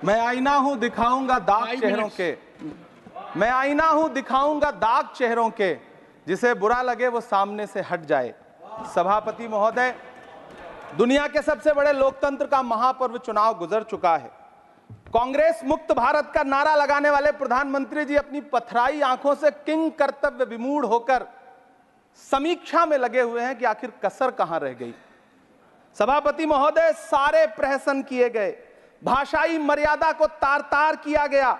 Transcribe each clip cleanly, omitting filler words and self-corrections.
मैं आईना हूं दिखाऊंगा दाग चेहरों के, मैं आईना हूं दिखाऊंगा दाग चेहरों के, जिसे बुरा लगे वो सामने से हट जाए। सभापति महोदय, दुनिया के सबसे बड़े लोकतंत्र का महापर्व चुनाव गुजर चुका है। कांग्रेस मुक्त भारत का नारा लगाने वाले प्रधानमंत्री जी अपनी पथराई आंखों से किंग कर्तव्य विमूढ़ होकर समीक्षा में लगे हुए हैं कि आखिर कसर कहां रह गई। सभापति महोदय, सारे प्रहसन किए गए, भाषाई मर्यादा को तार तार किया गया,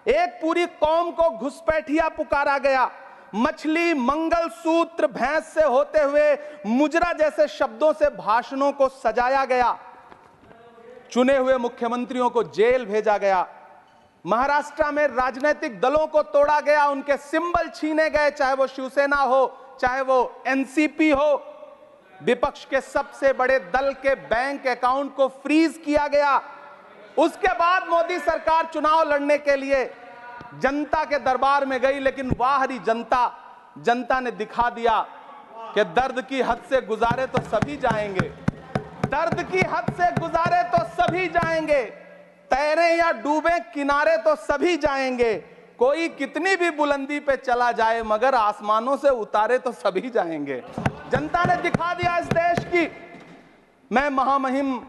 एक पूरी कौम को घुसपैठिया पुकारा गया, मछली मंगल सूत्र भैंस से होते हुए मुजरा जैसे शब्दों से भाषणों को सजाया गया, चुने हुए मुख्यमंत्रियों को जेल भेजा गया, महाराष्ट्र में राजनीतिक दलों को तोड़ा गया, उनके सिंबल छीने गए, चाहे वो शिवसेना हो चाहे वो एनसीपी हो, विपक्ष के सबसे बड़े दल के बैंक अकाउंट को फ्रीज किया गया। उसके बाद मोदी सरकार चुनाव लड़ने के लिए जनता के दरबार में गई, लेकिन वाहरी जनता ने दिखा दिया कि दर्द की हद से गुजारे तो सभी जाएंगे, दर्द की हद से गुजारे तो सभी जाएंगे, तैरे या डूबे किनारे तो सभी जाएंगे, कोई कितनी भी बुलंदी पे चला जाए मगर आसमानों से उतारे तो सभी जाएंगे। जनता ने दिखा दिया इस देश की। मैं महामहिम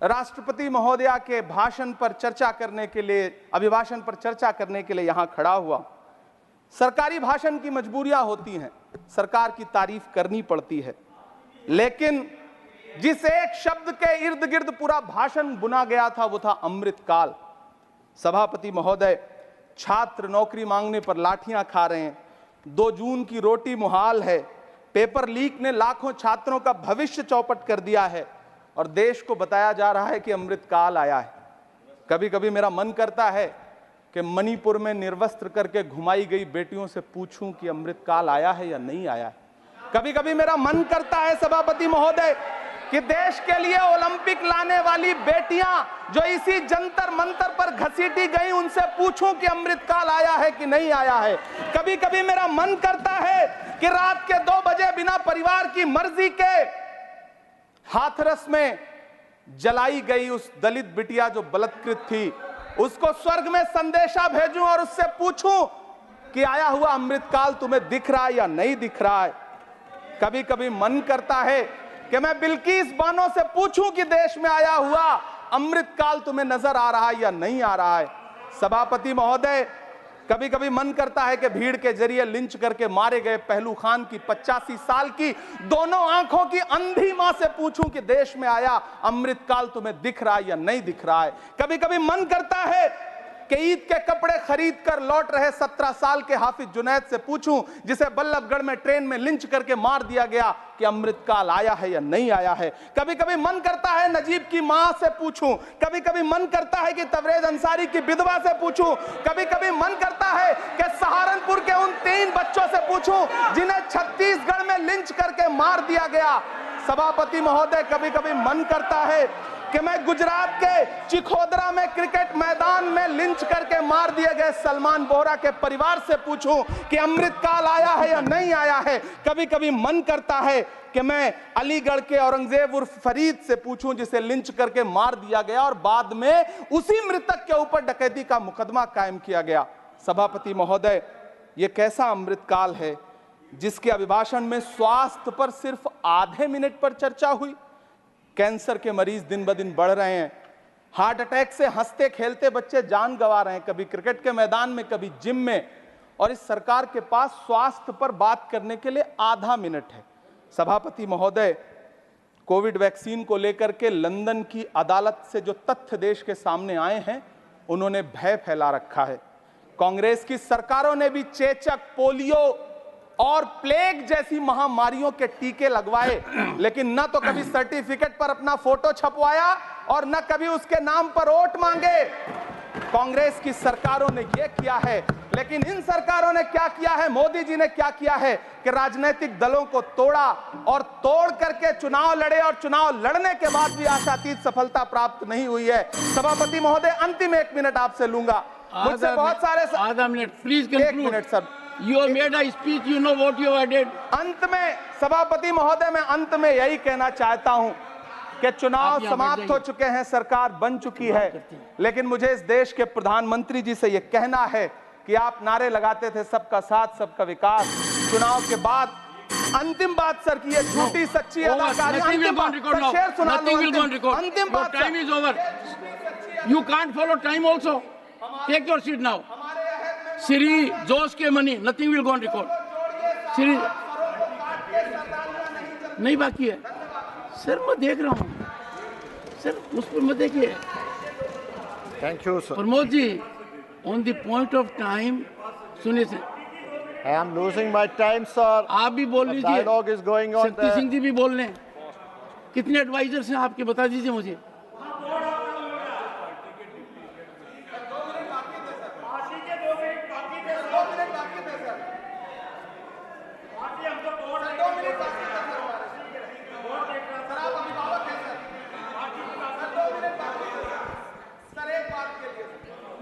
राष्ट्रपति महोदया के भाषण पर चर्चा करने के लिए, अभिभाषण पर चर्चा करने के लिए यहां खड़ा हुआ। सरकारी भाषण की मजबूरियां होती हैं, सरकार की तारीफ करनी पड़ती है, लेकिन जिस एक शब्द के इर्द गिर्द पूरा भाषण बुना गया था वो था अमृतकाल। सभापति महोदय, छात्र नौकरी मांगने पर लाठियां खा रहे हैं, 2 जून की रोटी मुहाल है, पेपर लीक ने लाखों छात्रों का भविष्य चौपट कर दिया है और देश को बताया जा रहा है कि अमृतकाल आया है। कभी कभी मेरा मन करता है कि मणिपुर में निर्वस्त्र करके घुमाई गई बेटियों से पूछूं कि अमृतकाल आया है या नहीं आया है। कभी कभी मेरा मन करता है सभापति महोदय कि देश के लिए ओलंपिक लाने वाली बेटियां जो इसी जंतर मंतर पर घसीटी गई, उनसे पूछूं कि अमृतकाल आया है कि नहीं आया है। कभी कभी मेरा मन करता है कि रात के 2 बजे बिना परिवार की मर्जी के हाथरस में जलाई गई उस दलित बिटिया जो बलात्कृत थी, उसको स्वर्ग में संदेशा भेजूं और उससे पूछूं कि आया हुआ अमृतकाल तुम्हें दिख रहा है या नहीं दिख रहा है। कभी कभी मन करता है कि मैं बिल्किस बानो से पूछूं कि देश में आया हुआ अमृतकाल तुम्हें नजर आ रहा है या नहीं आ रहा है। सभापति महोदय, कभी कभी मन करता है कि भीड़ के जरिए लिंच करके मारे गए पहलू खान की 85 साल की दोनों आंखों की अंधी मां से पूछूं कि देश में आया अमृतकाल तुम्हें दिख रहा है या नहीं दिख रहा है। कभी कभी मन करता है कि ईद के कपड़े खरीद कर लौट रहे 17 साल के हाफिज जुनैद से पूछूं, जिसे बल्लभगढ़ में ट्रेन में लिंच करके मार दिया गया, कि अमृतकाल आया है या नहीं आया है। कभी कभी मन करता है नजीब की मां से पूछूं, कभी कभी मन करता है कि तबरेज अंसारी की विधवा से पूछूं, कभी कभी मन करता है कि सहारनपुर के उन 3 बच्चों से पूछूं जिन्हें छत्तीसगढ़ में लिंच करके मार दिया गया। सभापति महोदय, कभी कभी मन करता है कि मैं गुजरात के चिखोदरा में क्रिकेट मैदान में लिंच करके मार दिए गए सलमान बोहरा के परिवार से पूछूं कि अमृतकाल आया है या नहीं आया है। कभी कभी मन करता है कि मैं अलीगढ़ के औरंगजेब उर्फ फरीद से पूछूं जिसे लिंच करके मार दिया गया और बाद में उसी मृतक के ऊपर डकैती का मुकदमा कायम किया गया। सभापति महोदय, यह कैसा अमृतकाल है जिसके अभिभाषण में स्वास्थ्य पर सिर्फ आधे मिनट पर चर्चा हुई। कैंसर के मरीज दिन ब दिन बढ़ रहे हैं, हार्ट अटैक से हंसते खेलते बच्चे जान गंवा रहे हैं, कभी क्रिकेट के मैदान में कभी जिम में, और इस सरकार के पास स्वास्थ्य पर बात करने के लिए आधा मिनट है। सभापति महोदय, कोविड वैक्सीन को लेकर के लंदन की अदालत से जो तथ्य देश के सामने आए हैं, उन्होंने भय फैला रखा है। कांग्रेस की सरकारों ने भी चेचक, पोलियो और प्लेग जैसी महामारियों के टीके लगवाए, लेकिन न तो कभी सर्टिफिकेट पर अपना फोटो छपवाया और न कभी उसके नाम पर वोट मांगे। कांग्रेस की सरकारों ने यह किया है, लेकिन इन सरकारों ने क्या किया है, मोदी जी ने क्या किया है कि राजनीतिक दलों को तोड़ा और तोड़ करके चुनाव लड़े, और चुनाव लड़ने के बाद भी आशातीत सफलता प्राप्त नहीं हुई है। सभापति महोदय, अंतिम 1 मिनट आपसे लूंगा, मुझसे बहुत सारे। आधा minute please. 1 minute sir. You have made a speech, you know what you have did. अंत में सभापति महोदय, मैं अंत में यही कहना चाहता हूं कि चुनाव आप यहाँ बैठ समाप्त हो जाइए। चुके हैं, सरकार बन चुकी है, लेकिन मुझे इस देश के प्रधानमंत्री जी से यह कहना है कि आप नारे लगाते थे सबका साथ सबका विकास। चुनाव के बाद अंतिम बात सर की ये झूठी सच्ची Over. अदाकारी। Nothing will अंतिम go on बात record सर, now. शेर सुना लो। Nothing will go on record. अंतिम Your बात time sir. is over. You can't follow time also. Take your seat now. Siri, Josh के money. Nothing will go on record. Siri, नहीं बाकी है sir, मैं देख रहा हूँ सर, उस पर मत देखिए। Thank you, sir. Pramod ji, on the point of time, सुनिए sir, I am losing my time, sir. आप भी बोल The लीजिए, dialogue is going on शक्ति there. सिंह जी भी बोल लें। कितने एडवाइजर्स हैं आपके, बता दीजिए मुझे।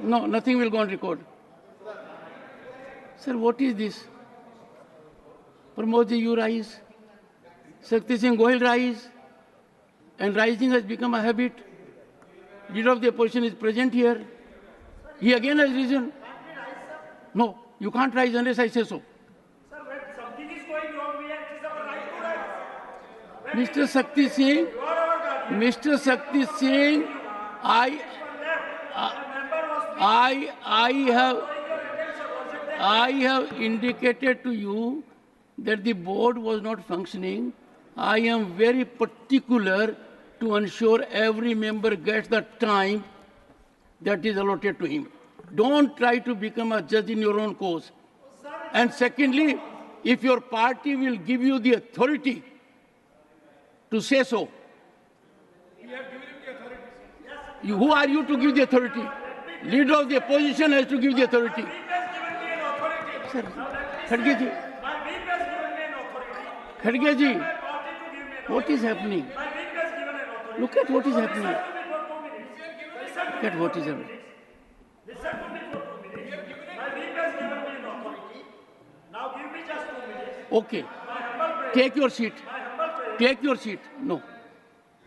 No, nothing will go on record. Sir, what is this? Pramod ji, you rise. Shakti Singh Gohil rise. And rising has become a habit. Leader of the opposition is present here. He again has risen. No, you can't rise unless I say so. Sir, when something is going wrong, we have it is our right to rise. Mr. Shakti Singh, You are our guardian. Mr. Shakti Singh, Member was I have indicated to you that the board was not functioning. I am very particular to ensure every member gets the time that is allotted to him. Don't try to become a judge in your own cause. And secondly, if your party will give you the authority to say so, who are you to give the authority? Leader of the opposition has to give the authority. Sir, Khadge ji, My whip has given me an authority. Khadge ji, Party to give me an what is happening? My whip has given an authority. Look at what is happening. Listen to me for 2 minutes. Look at what is happening. Listen to me for 2 minutes. My whip has given me an authority. Now give me just 2 minutes. Okay. Take your seat. Take your seat. No.